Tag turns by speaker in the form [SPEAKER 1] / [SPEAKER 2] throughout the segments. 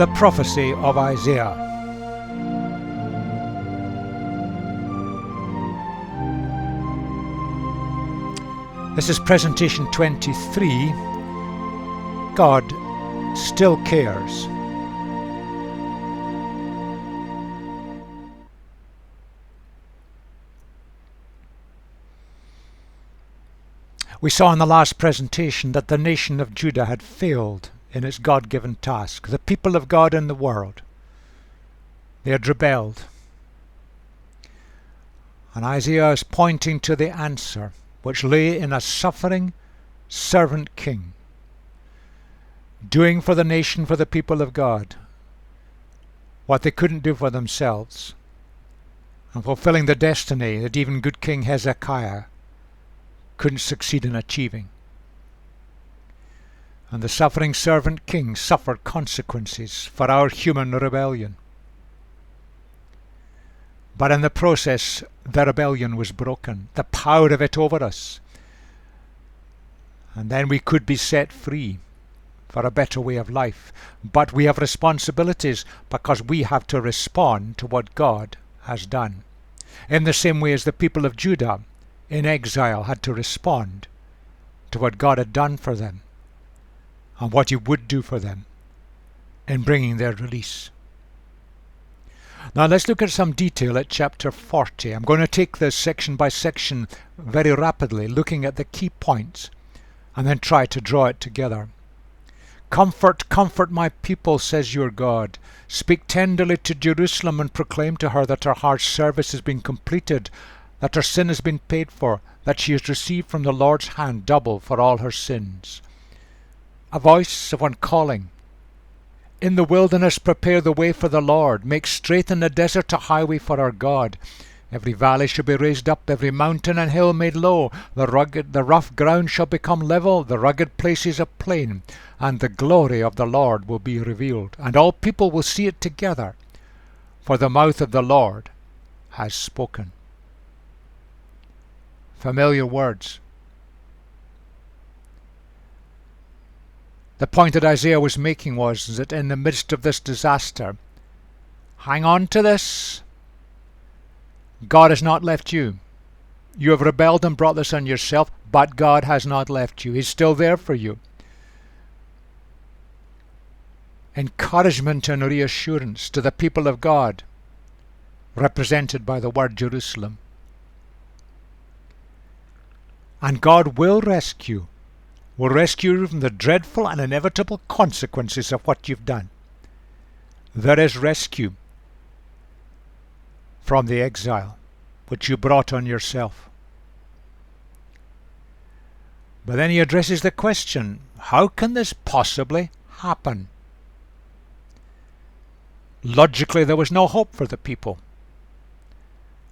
[SPEAKER 1] The prophecy of Isaiah. This is presentation 23. God still cares. We saw in the last presentation that the nation of Judah had failed in its God-given task. The people of God in the world, they had rebelled. And Isaiah is pointing to the answer, which lay in a suffering servant king, doing for the nation, for the people of God, what they couldn't do for themselves, and fulfilling the destiny that even good King Hezekiah couldn't succeed in achieving. And the suffering servant king suffered consequences for our human rebellion. But in the process, the rebellion was broken, the power of it over us. And then we could be set free for a better way of life. But we have responsibilities because we have to respond to what God has done. In the same way as the people of Judah in exile had to respond to what God had done for them and what He would do for them in bringing their release. Now let's look at some detail at chapter 40. I'm going to take this section by section very rapidly, looking at the key points, and then try to draw it together. Comfort, comfort my people, says your God. Speak tenderly to Jerusalem and proclaim to her that her harsh service has been completed, that her sin has been paid for, that she has received from the Lord's hand double for all her sins. A voice of one calling, in the wilderness prepare the way for the Lord, make straight in the desert a highway for our God. Every valley shall be raised up, every mountain and hill made low. The rough ground shall become level, the rugged places a plain, and the glory of the Lord will be revealed, and all people will see it together, for the mouth of the Lord has spoken. Familiar words. The point that Isaiah was making was that in the midst of this disaster, hang on to this. God has not left you. You have rebelled and brought this on yourself, but God has not left you. He's still there for you. Encouragement and reassurance to the people of God, represented by the word Jerusalem. And God will rescue you from the dreadful and inevitable consequences of what you've done. There is rescue from the exile which you brought on yourself. But then he addresses the question, how can this possibly happen? Logically, there was no hope for the people.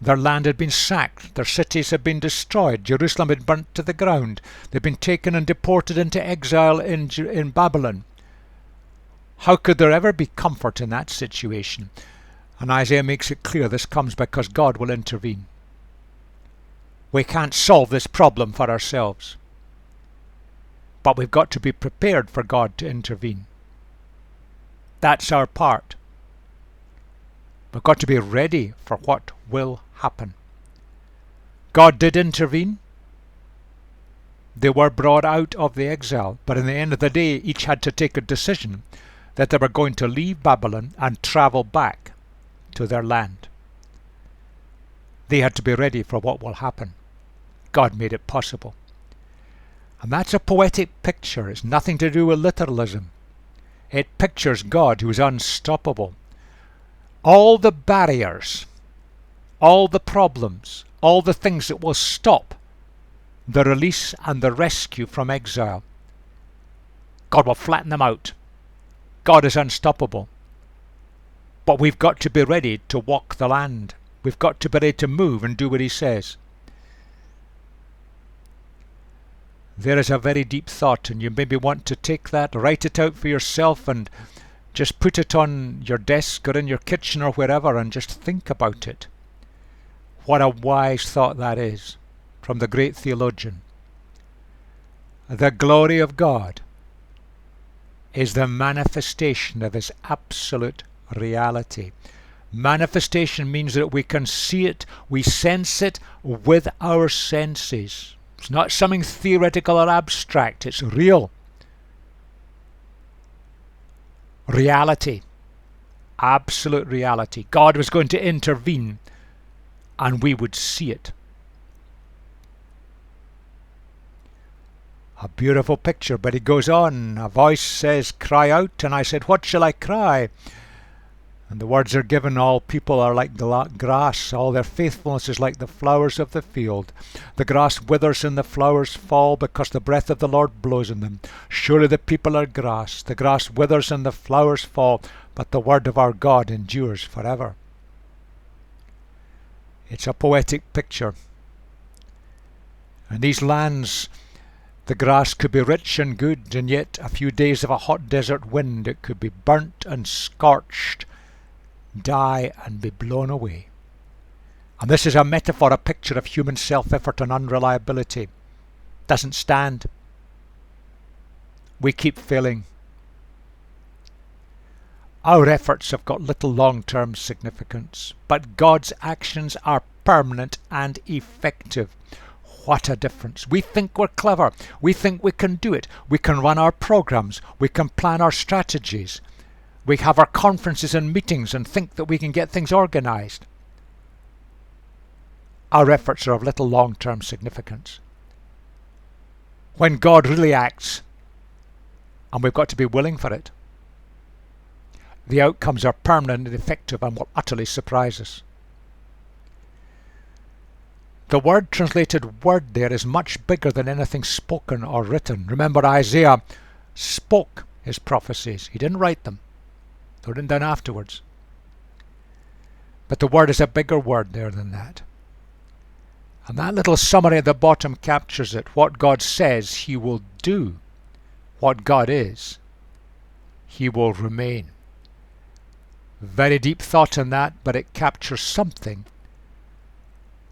[SPEAKER 1] Their land had been sacked, their cities had been destroyed, Jerusalem had burnt to the ground, they'd been taken and deported into exile in Babylon. How could there ever be comfort in that situation? And Isaiah makes it clear this comes because God will intervene. We can't solve this problem for ourselves, but we've got to be prepared for God to intervene. That's our part. We've got to be ready for what will happen. God did intervene. They were brought out of the exile, but in the end of the day, each had to take a decision that they were going to leave Babylon and travel back to their land. They had to be ready for what will happen. God made it possible. And that's a poetic picture. It's nothing to do with literalism. It pictures God who is unstoppable. All the barriers, all the problems, all the things that will stop the release and the rescue from exile, God will flatten them out. God is unstoppable. But we've got to be ready to walk the land. We've got to be ready to move and do what He says. There is a very deep thought, and you maybe want to take that, write it out for yourself, and just put it on your desk or in your kitchen or wherever, and just think about it. What a wise thought that is, from the great theologian. The glory of God is the manifestation of His absolute reality. Manifestation means that we can see it, we sense it with our senses. It's not something theoretical or abstract, it's real. Reality. Absolute reality. God was going to intervene and we would see it. A beautiful picture, but he goes on. A voice says, "Cry out." And I said, "What shall I cry?" And the words are given, all people are like grass, all their faithfulness is like the flowers of the field. The grass withers and the flowers fall because the breath of the Lord blows in them. Surely the people are grass. The grass withers and the flowers fall, but the word of our God endures forever. It's a poetic picture. And these lands, the grass could be rich and good, and yet a few days of a hot desert wind, it could be burnt and scorched, die and be blown away. And this is a metaphor, a picture of human self-effort and unreliability. Doesn't stand. We keep failing. Our efforts have got little long-term significance, but God's actions are permanent and effective. What a difference. We think we're clever. We think we can do it. We can run our programs. We can plan our strategies. We have our conferences and meetings and think that we can get things organized. Our efforts are of little long-term significance. When God really acts, and we've got to be willing for it, the outcomes are permanent and effective and will utterly surprise us. The word translated word there is much bigger than anything spoken or written. Remember, Isaiah spoke his prophecies. He didn't write them. They were written down afterwards. But the word is a bigger word there than that. And that little summary at the bottom captures it. What God says, He will do. What God is, He will remain. Very deep thought in that, but it captures something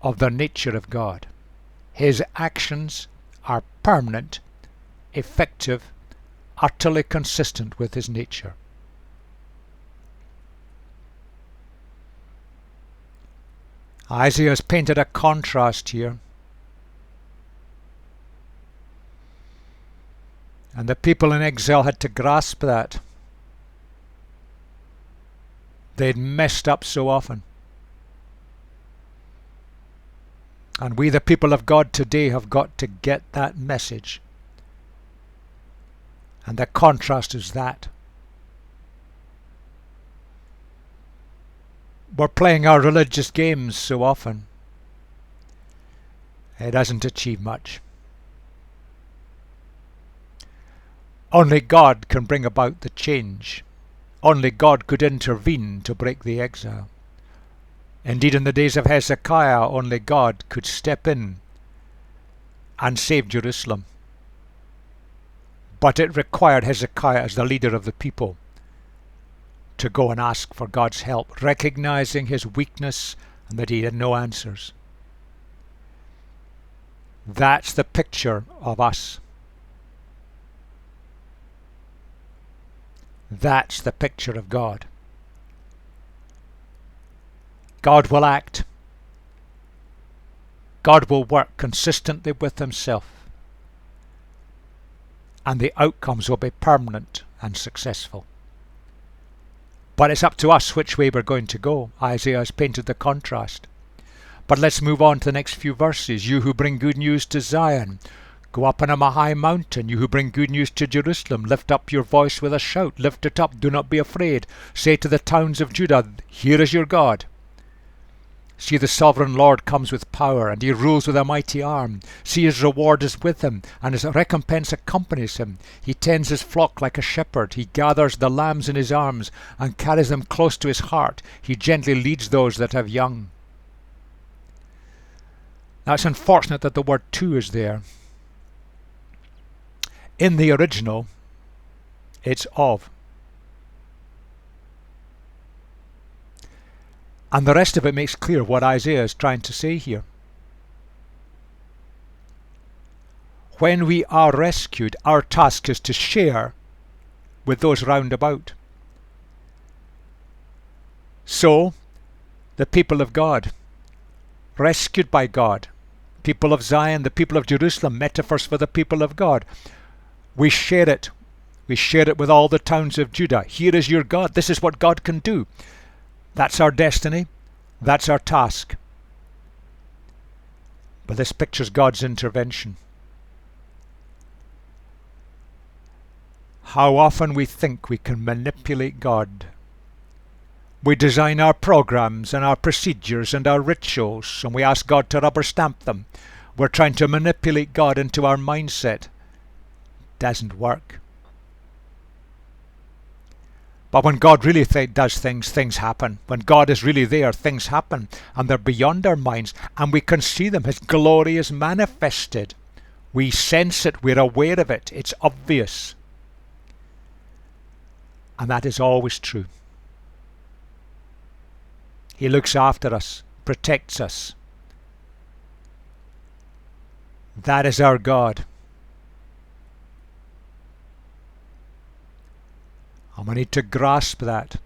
[SPEAKER 1] of the nature of God. His actions are permanent, effective, utterly consistent with His nature. Isaiah has painted a contrast here. And the people in exile had to grasp that. They'd messed up so often. And we, the people of God today, have got to get that message. And the contrast is that. We're playing our religious games so often. It doesn't achieve much. Only God can bring about the change. Only God could intervene to break the exile. Indeed, in the days of Hezekiah, only God could step in and save Jerusalem. But it required Hezekiah, as the leader of the people, to go and ask for God's help, recognizing his weakness and that he had no answers. That's the picture of us. That's the picture of God. God will act. God will work consistently with Himself. And the outcomes will be permanent and successful. But it's up to us which way we're going to go. Isaiah has painted the contrast. But let's move on to the next few verses. You who bring good news to Zion, go up on a high mountain. You who bring good news to Jerusalem, lift up your voice with a shout. Lift it up, do not be afraid. Say to the towns of Judah, here is your God. See, the sovereign Lord comes with power, and He rules with a mighty arm. See, His reward is with Him, and His recompense accompanies Him. He tends His flock like a shepherd. He gathers the lambs in His arms and carries them close to His heart. He gently leads those that have young. Now, it's unfortunate that the word to is there. In the original, it's of. And the rest of it makes clear what Isaiah is trying to say here. When we are rescued, our task is to share with those round about. So, the people of God, rescued by God, people of Zion, the people of Jerusalem, metaphors for the people of God, we share it. We share it with all the towns of Judah. Here is your God. This is what God can do. That's our destiny. That's our task. But this pictures God's intervention. How often we think we can manipulate God. We design our programs and our procedures and our rituals, and we ask God to rubber stamp them. We're trying to manipulate God into our mindset. Doesn't work. But when God really does things, things happen. When God is really there, things happen. And they're beyond our minds. And we can see them. His glory is manifested. We sense it. We're aware of it. It's obvious. And that is always true. He looks after us, protects us. That is our God. And we need to grasp that.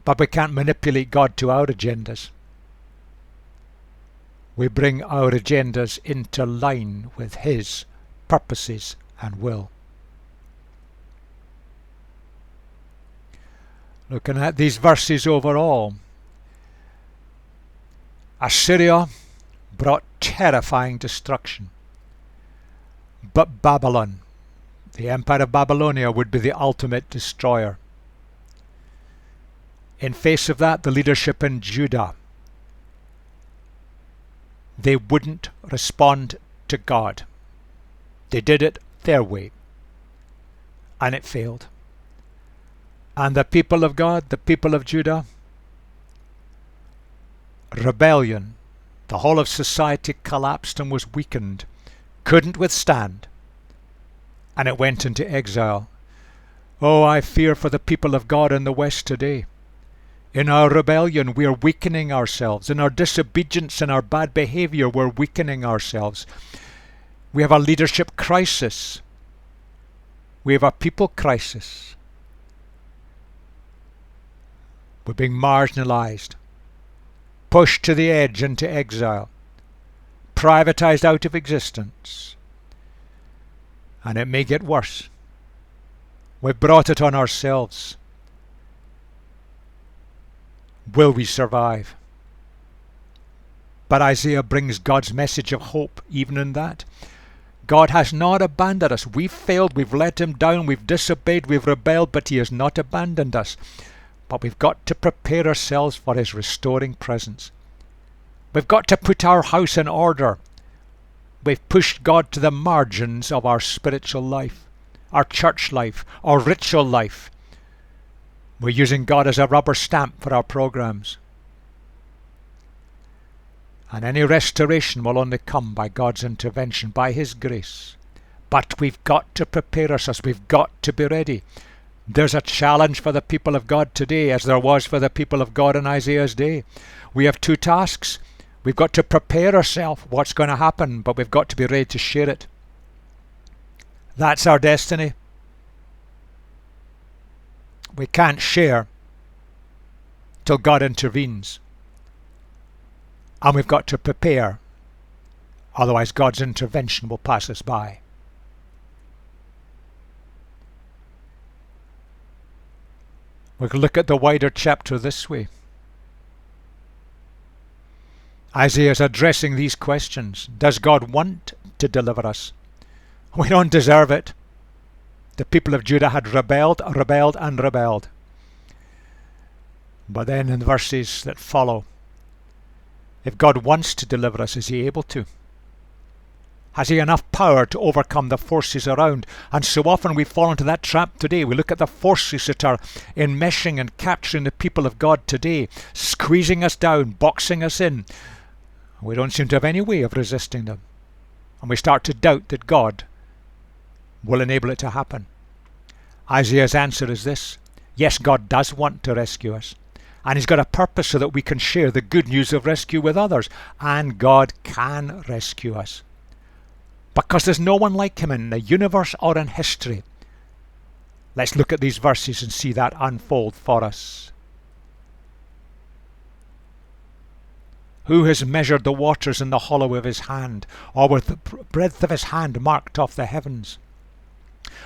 [SPEAKER 1] But we can't manipulate God to our agendas. We bring our agendas into line with His purposes and will. Looking at these verses overall, Assyria brought terrifying destruction. But Babylon, the empire of Babylonia, would be the ultimate destroyer. In face of that, the leadership in Judah, they wouldn't respond to God. They did it their way, and it failed. And the people of God, the people of Judah, rebellion, the whole of society collapsed and was weakened, couldn't withstand, and it went into exile. Oh, I fear for the people of God in the West today. In our rebellion, we are weakening ourselves. In our disobedience and our bad behavior, we're weakening ourselves. We have a leadership crisis. We have a people crisis. We're being marginalized, pushed to the edge into exile, privatized out of existence. And it may get worse. We've brought it on ourselves. Will we survive? But Isaiah brings God's message of hope even in that. God has not abandoned us. We've failed, we've let Him down, we've disobeyed, we've rebelled, but He has not abandoned us. But we've got to prepare ourselves for His restoring presence. We've got to put our house in order. We've pushed God to the margins of our spiritual life, our church life, our ritual life. We're using God as a rubber stamp for our programs. And any restoration will only come by God's intervention, by His grace. But we've got to prepare ourselves. We've got to be ready. There's a challenge for the people of God today, as there was for the people of God in Isaiah's day. We have two tasks. We've got to prepare ourselves what's going to happen, but we've got to be ready to share it. That's our destiny. We can't share till God intervenes. And we've got to prepare, otherwise God's intervention will pass us by. We can look at the wider chapter this way. Isaiah is addressing these questions. Does God want to deliver us? We don't deserve it. The people of Judah had rebelled, and rebelled. But then in the verses that follow, if God wants to deliver us, is He able to? Has He enough power to overcome the forces around? And so often we fall into that trap today. We look at the forces that are enmeshing and capturing the people of God today, squeezing us down, boxing us in. We don't seem to have any way of resisting them. And we start to doubt that God will enable it to happen. Isaiah's answer is this: yes, God does want to rescue us. And He's got a purpose so that we can share the good news of rescue with others. And God can rescue us. because there's no one like him in the universe or in history. Let's look at these verses and see that unfold for us. Who has measured the waters in the hollow of his hand, or with the breadth of his hand marked off the heavens?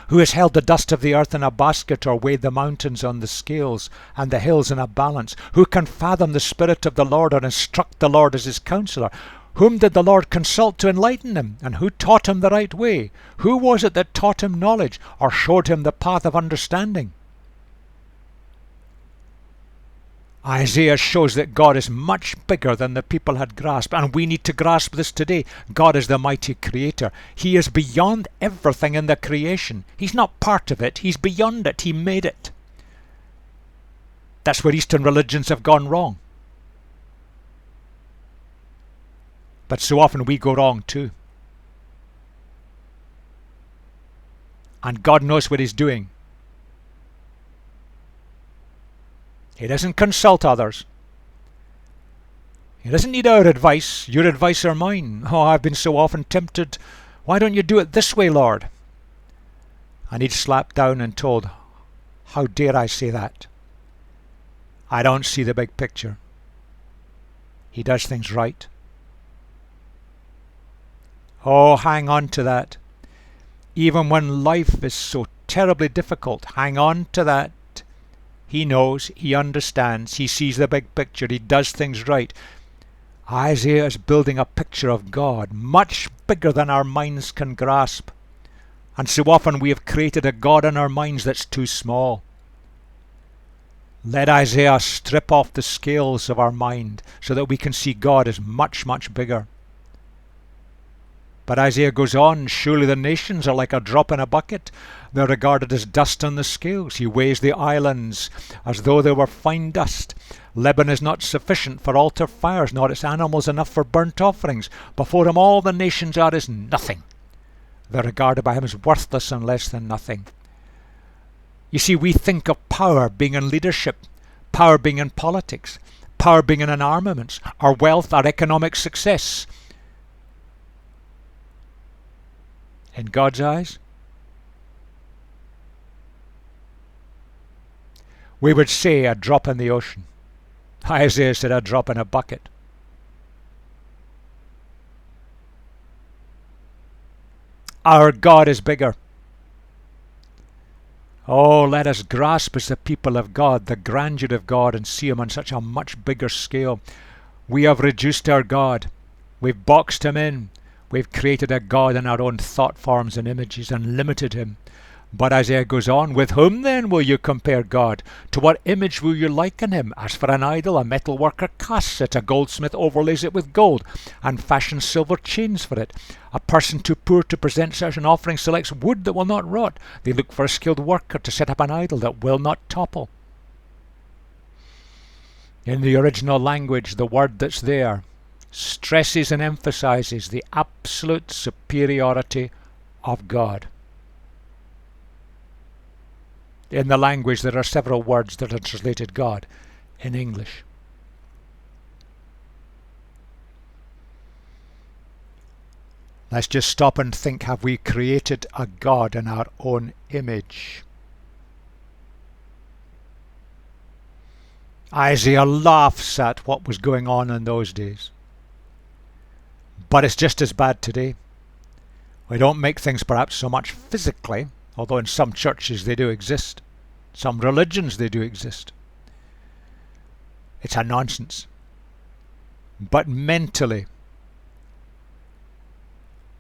[SPEAKER 1] Who has held the dust of the earth in a basket, or weighed the mountains on the scales, and the hills in a balance? Who can fathom the Spirit of the Lord, or instruct the Lord as his counsellor? Whom did the Lord consult to enlighten him? And who taught him the right way? Who was it that taught him knowledge, or showed him the path of understanding? Isaiah shows that God is much bigger than the people had grasped, and we need to grasp this today. God is the mighty creator. He is beyond everything in the creation. He's not part of it. He's beyond it. He made it. That's where Eastern religions have gone wrong. But so often we go wrong too. And God knows what he's doing. He doesn't consult others. He doesn't need our advice, your advice or mine. Oh, I've been so often tempted. Why don't you do it this way, Lord? And he'd slapped down and told, how dare I say that? I don't see the big picture. He does things right. Oh, hang on to that. Even when life is so terribly difficult, hang on to that. He knows, he understands, he sees the big picture, he does things right. Isaiah is building a picture of God, much bigger than our minds can grasp. And so often we have created a God in our minds that's too small. Let Isaiah strip off the scales of our mind so that we can see God as much, much bigger. But Isaiah goes on, surely the nations are like a drop in a bucket. They're regarded as dust on the scales. He weighs the islands as though they were fine dust. Lebanon is not sufficient for altar fires, nor its animals enough for burnt offerings. Before him all the nations are as nothing. They're regarded by him as worthless and less than nothing. You see, we think of power being in leadership, power being in politics, power being in armaments, our wealth, our economic success. In God's eyes, we would say a drop in the ocean. Isaiah said a drop in a bucket. Our God is bigger. Oh, let us grasp as the people of God the grandeur of God and see him on such a much bigger scale. We have reduced our God. We've boxed him in. We've created a God in our own thought forms and images and limited him. But Isaiah goes on, with whom then will you compare God? To what image will you liken him? As for an idol, a metal worker casts it, a goldsmith overlays it with gold, and fashions silver chains for it. A person too poor to present such an offering selects wood that will not rot. They look for a skilled worker to set up an idol that will not topple. In the original language, the word that's there stresses and emphasizes the absolute superiority of God. In the language, there are several words that are translated God in English. Let's just stop and think, have we created a God in our own image? Isaiah laughs at what was going on in those days. But it's just as bad today. We don't make things perhaps so much physically, although in some churches they do exist. Some religions they do exist. It's a nonsense. But mentally,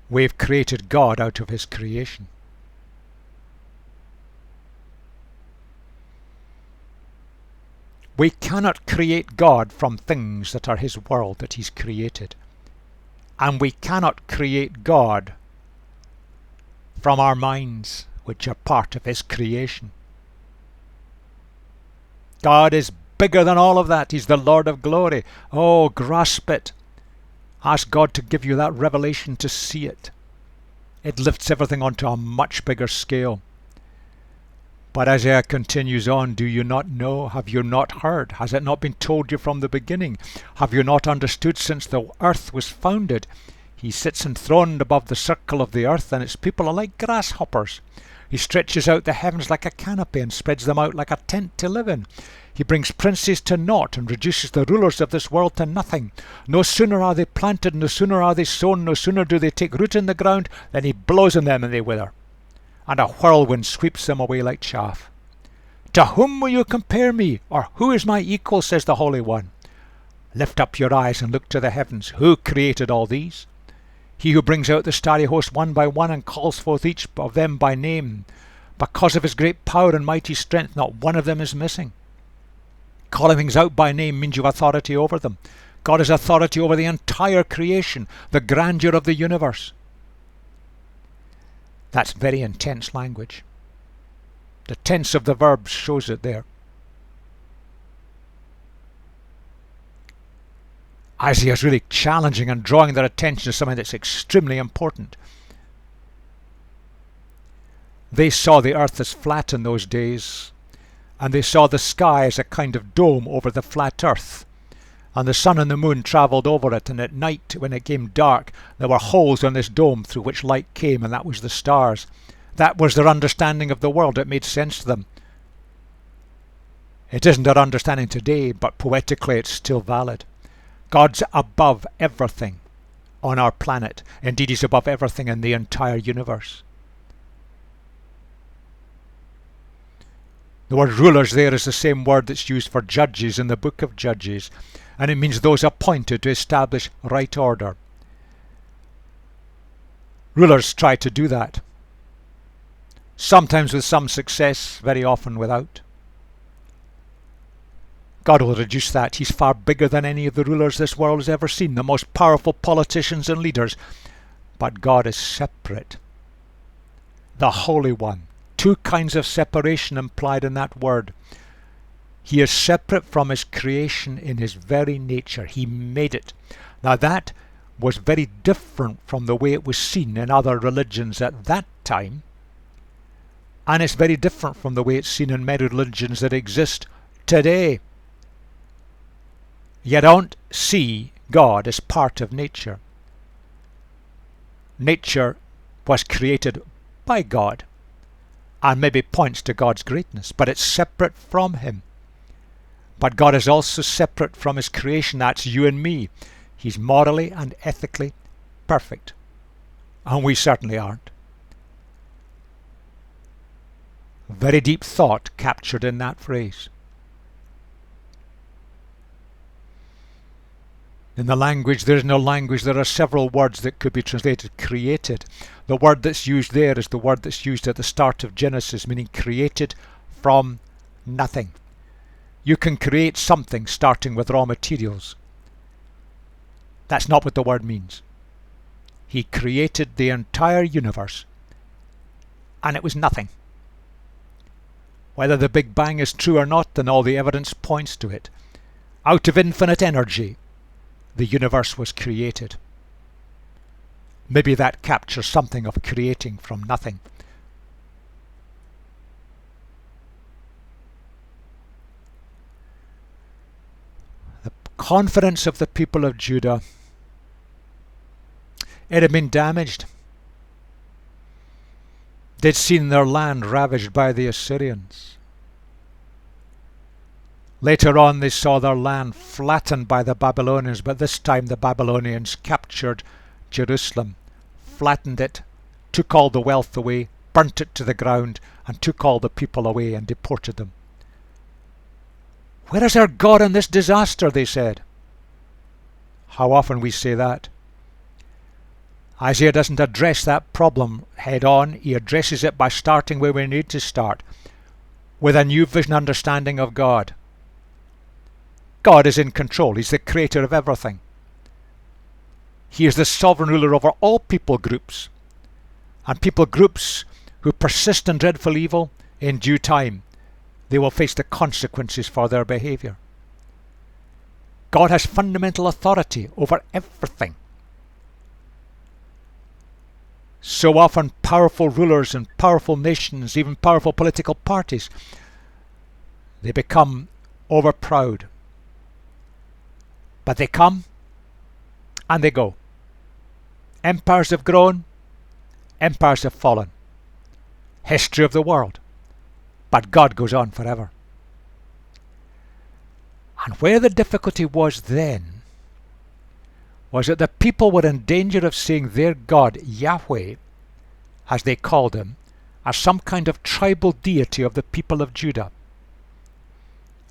[SPEAKER 1] we've created God out of his creation. We cannot create God from things that are his world, that he's created. And we cannot create God from our minds, which are part of his creation. God is bigger than all of that. He's the Lord of glory. Oh, grasp it. Ask God to give you that revelation to see it. It lifts everything onto a much bigger scale. But Isaiah continues on, do you not know? Have you not heard? Has it not been told you from the beginning? Have you not understood since the earth was founded? He sits enthroned above the circle of the earth, and its people are like grasshoppers. He stretches out the heavens like a canopy and spreads them out like a tent to live in. He brings princes to naught and reduces the rulers of this world to nothing. No sooner are they planted, no sooner are they sown, no sooner do they take root in the ground, than he blows on them and they wither, and a whirlwind sweeps them away like chaff. To whom will you compare me, or who is my equal, says the Holy One. Lift up your eyes and look to the heavens. Who created all these? He who brings out the starry host one by one and calls forth each of them by name. Because of his great power and mighty strength, not one of them is missing. Calling things out by name means you have authority over them. God has authority over the entire creation, the grandeur of the universe. That's very intense language. The tense of the verb shows it there. Isaiah is really challenging and drawing their attention to something that's extremely important. They saw the earth as flat in those days, and they saw the sky as a kind of dome over the flat earth, and the sun and the moon travelled over it, and at night when it came dark there were holes in this dome through which light came, and that was the stars. That was their understanding of the world. It made sense to them. It isn't our understanding today, but poetically it's still valid. God's above everything on our planet. Indeed, he's above everything in the entire universe. The word rulers there is the same word that's used for judges in the book of Judges, and it means those appointed to establish right order. Rulers try to do that, sometimes with some success, very often without. God will reduce that. He's far bigger than any of the rulers this world has ever seen, the most powerful politicians and leaders. But God is separate. The Holy One. Two kinds of separation implied in that word. He is separate from his creation in his very nature. He made it. Now that was very different from the way it was seen in other religions at that time. And it's very different from the way it's seen in many religions that exist today. You don't see God as part of nature. Nature was created by God and maybe points to God's greatness, but it's separate from him. But God is also separate from his creation. That's you and me. He's morally and ethically perfect, and we certainly aren't. Very deep thought captured in that phrase. In the language, there is no language. There are several words that could be translated created. The word that's used there is the word that's used at the start of Genesis, meaning created from nothing. You can create something starting with raw materials. That's not what the word means. He created the entire universe, and it was nothing. Whether the Big Bang is true or not, then all the evidence points to it. Out of infinite energy, the universe was created. Maybe that captures something of creating from nothing. The confidence of the people of Judah, it had been damaged. They'd seen their land ravaged by the Assyrians. Later on they saw their land flattened by the Babylonians, but this time the Babylonians captured Jerusalem, flattened it, took all the wealth away, burnt it to the ground, and took all the people away and deported them. Where is our God in this disaster, they said. How often we say that. Isaiah doesn't address that problem head on. He addresses it by starting where we need to start, with a new vision understanding of God. God is in control. He's the creator of everything. He is the sovereign ruler over all people groups. And people groups who persist in dreadful evil, in due time, they will face the consequences for their behavior. God has fundamental authority over everything. So often powerful rulers and powerful nations, even powerful political parties, they become overproud. But they come and they go. Empires have grown, empires have fallen. History of the world. But God goes on forever. And where the difficulty was then was that the people were in danger of seeing their God, Yahweh, as they called him, as some kind of tribal deity of the people of Judah.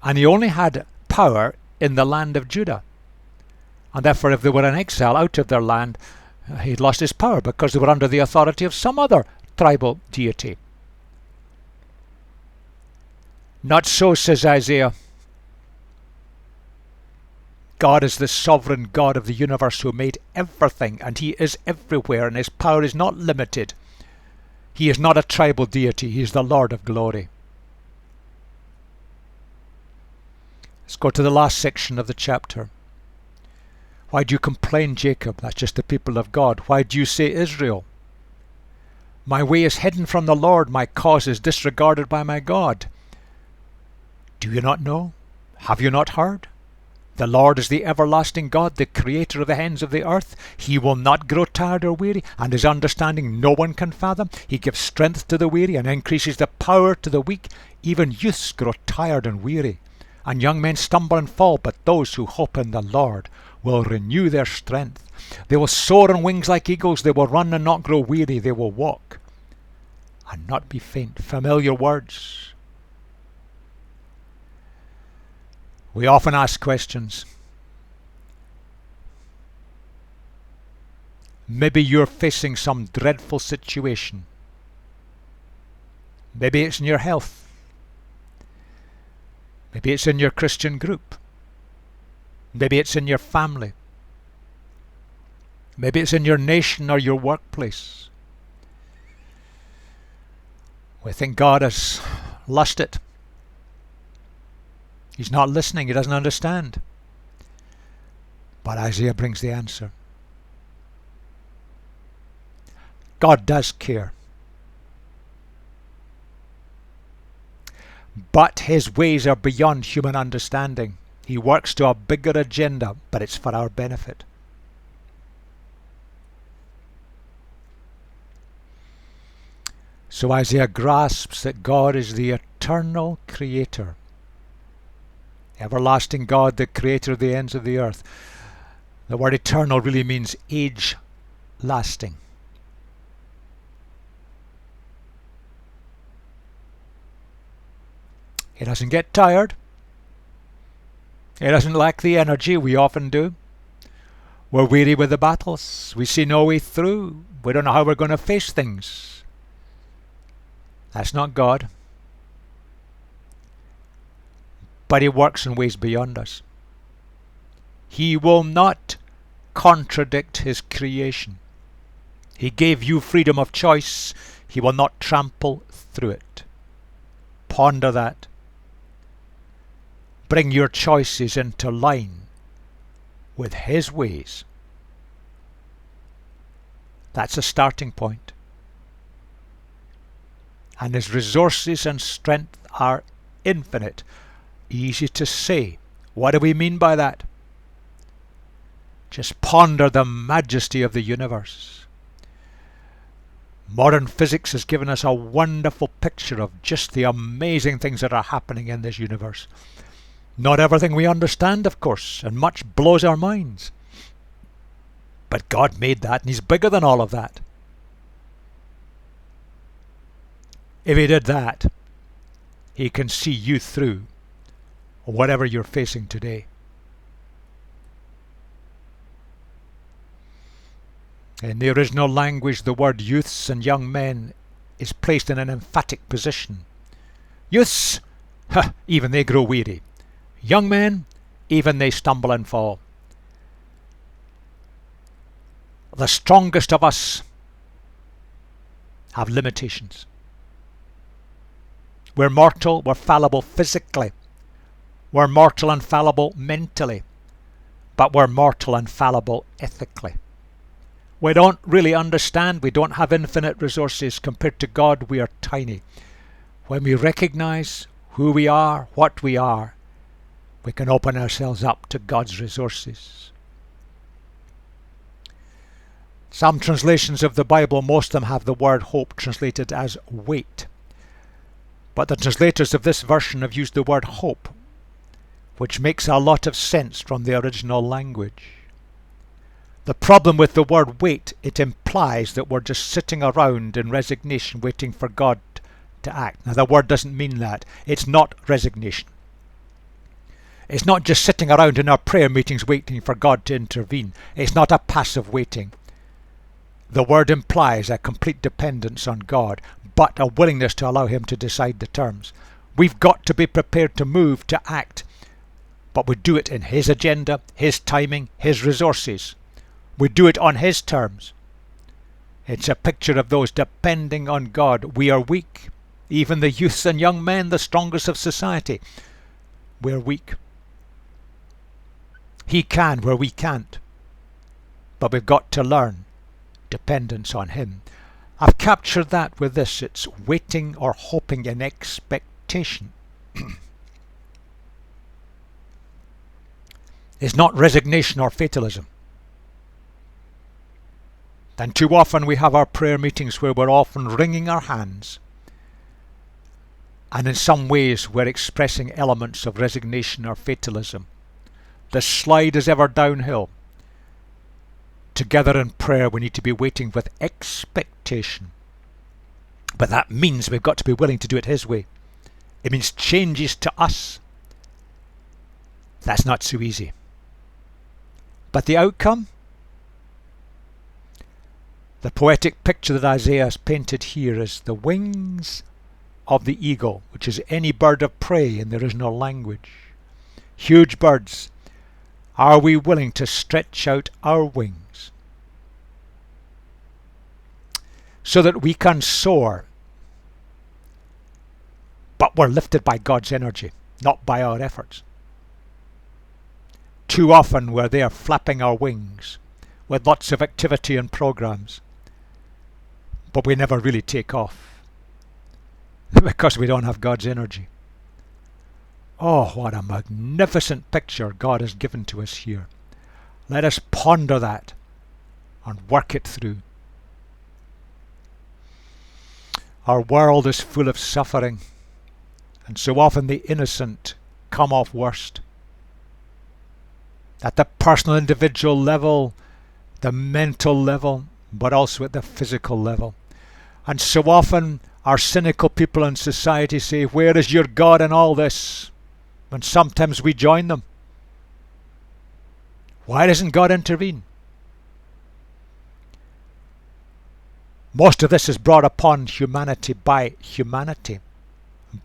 [SPEAKER 1] And he only had power in the land of Judah. And therefore, if they were in exile out of their land, he'd lost his power because they were under the authority of some other tribal deity. Not so, says Isaiah. God is the sovereign God of the universe who made everything, and he is everywhere, and his power is not limited. He is not a tribal deity, he is the Lord of glory. Let's go to the last section of the chapter. Why do you complain, Jacob? That's just the people of God. Why do you say, Israel? My way is hidden from the Lord, my cause is disregarded by my God. Do you not know? Have you not heard? The Lord is the everlasting God, the creator of the ends of the earth. He will not grow tired or weary, and his understanding no one can fathom. He gives strength to the weary and increases the power to the weak. Even youths grow tired and weary, and young men stumble and fall, but those who hope in the Lord will renew their strength. They will soar on wings like eagles. They will run and not grow weary. They will walk and not be faint. Familiar words. We often ask questions. Maybe you're facing some dreadful situation. Maybe it's in your health. Maybe it's in your Christian group. Maybe it's in your family. Maybe it's in your nation or your workplace. We think God has lost it. He's not listening, he doesn't understand. But Isaiah brings the answer. God does care. But his ways are beyond human understanding. He works to a bigger agenda, but it's for our benefit. So Isaiah grasps that God is the eternal creator. Everlasting God, the creator of the ends of the earth. The word eternal really means age-lasting. He doesn't get tired. He doesn't lack the energy we often do. We're weary with the battles. We see no way through. We don't know how we're going to face things. That's not God. But he works in ways beyond us. He will not contradict his creation. He gave you freedom of choice. He will not trample through it. Ponder that. Bring your choices into line with his ways. That's a starting point. And his resources and strength are infinite. Easy to say. What do we mean by that? Just ponder the majesty of the universe. Modern physics has given us a wonderful picture of just the amazing things that are happening in this universe. Not everything we understand, of course, and much blows our minds. But God made that, and he's bigger than all of that. If he did that, he can see you through whatever you're facing today. In the original language, the word youths and young men is placed in an emphatic position. Youths, even they grow weary. Young men, even they stumble and fall. The strongest of us have limitations. We're mortal, we're fallible physically. We're mortal and fallible mentally, but we're mortal and fallible ethically. We don't really understand. We don't have infinite resources. Compared to God, we are tiny. When we recognize who we are, what we are, we can open ourselves up to God's resources. Some translations of the Bible, most of them have the word hope translated as wait. But the translators of this version have used the word hope, which makes a lot of sense from the original language. The problem with the word wait, it implies that we're just sitting around in resignation waiting for God to act. Now the word doesn't mean that. It's not resignation. It's not just sitting around in our prayer meetings waiting for God to intervene. It's not a passive waiting. The word implies a complete dependence on God, but a willingness to allow Him to decide the terms. We've got to be prepared to move, to act, but we do it in His agenda, His timing, His resources. We do it on His terms. It's a picture of those depending on God. We are weak. Even the youths and young men, the strongest of society, we're weak. He can where we can't. But we've got to learn dependence on Him. I've captured that with this. It's waiting or hoping in expectation. It's not resignation or fatalism. And too often we have our prayer meetings where we're often wringing our hands, and in some ways we're expressing elements of resignation or fatalism. The slide is ever downhill. Together in prayer we need to be waiting with expectation. But that means we've got to be willing to do it His way. It means changes to us. That's not so easy. But the outcome? The poetic picture that Isaiah has painted here is the wings of the eagle, which is any bird of prey in the original language. Huge birds. Are we willing to stretch out our wings so that we can soar? But we're lifted by God's energy, not by our efforts. Too often we're there flapping our wings with lots of activity and programs, but we never really take off because we don't have God's energy. Oh, what a magnificent picture God has given to us here. Let us ponder that and work it through. Our world is full of suffering, and so often the innocent come off worst. At the personal, individual level, the mental level, but also at the physical level. And so often our cynical people in society say, where is your God in all this? And sometimes we join them. Why doesn't God intervene? Most of this is brought upon humanity, by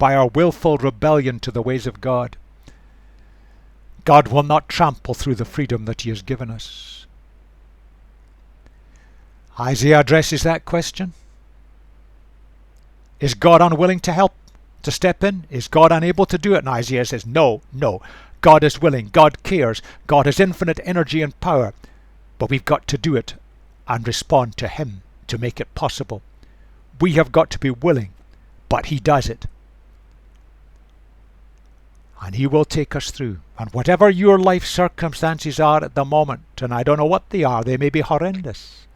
[SPEAKER 1] our willful rebellion to the ways of God. God will not trample through the freedom that He has given us. Isaiah addresses that question. Is God unwilling to help, to step in? Is God unable to do it? And Isaiah says, no. God is willing. God cares. God has infinite energy and power. But we've got to do it and respond to Him to make it possible. We have got to be willing, but He does it. And He will take us through. And whatever your life circumstances are at the moment, and I don't know what they are, they may be horrendous,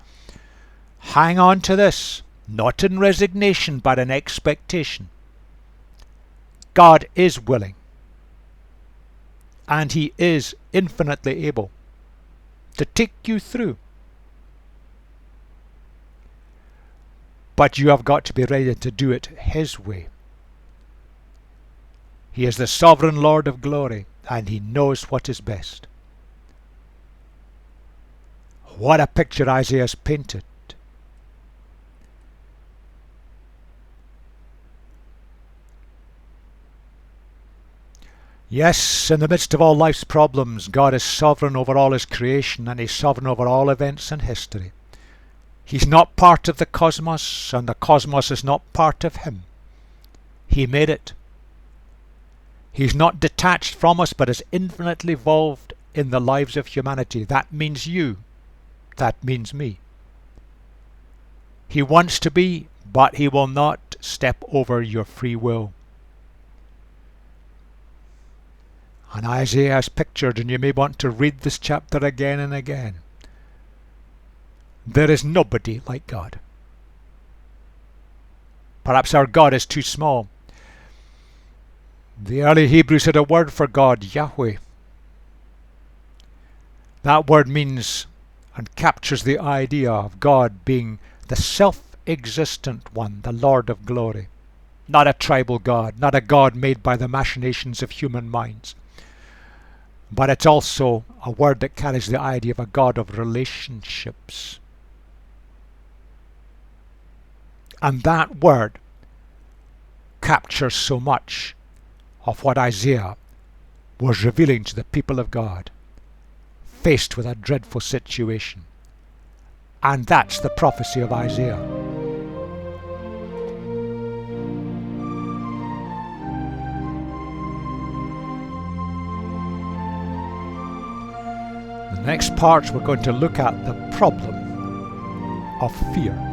[SPEAKER 1] hang on to this, not in resignation, but in expectation. God is willing, and He is infinitely able to take you through. But you have got to be ready to do it His way. He is the sovereign Lord of glory, and He knows what is best. What a picture Isaiah has painted. Yes, in the midst of all life's problems, God is sovereign over all His creation, and He's sovereign over all events in history. He's not part of the cosmos, and the cosmos is not part of Him. He made it. He's not detached from us, but is infinitely involved in the lives of humanity. That means you. That means me. He wants to be, but He will not step over your free will. And Isaiah has pictured, and you may want to read this chapter again and again, There is nobody like God. Perhaps our God is too small. The early Hebrews had a word for God, Yahweh. That word means and captures the idea of God being the self-existent one, the Lord of glory. Not a tribal God, not a God made by the machinations of human minds. But it's also a word that carries the idea of a God of relationships. And that word captures so much of what Isaiah was revealing to the people of God, faced with a dreadful situation. And that's the prophecy of Isaiah. The next part we're going to look at the problem of fear.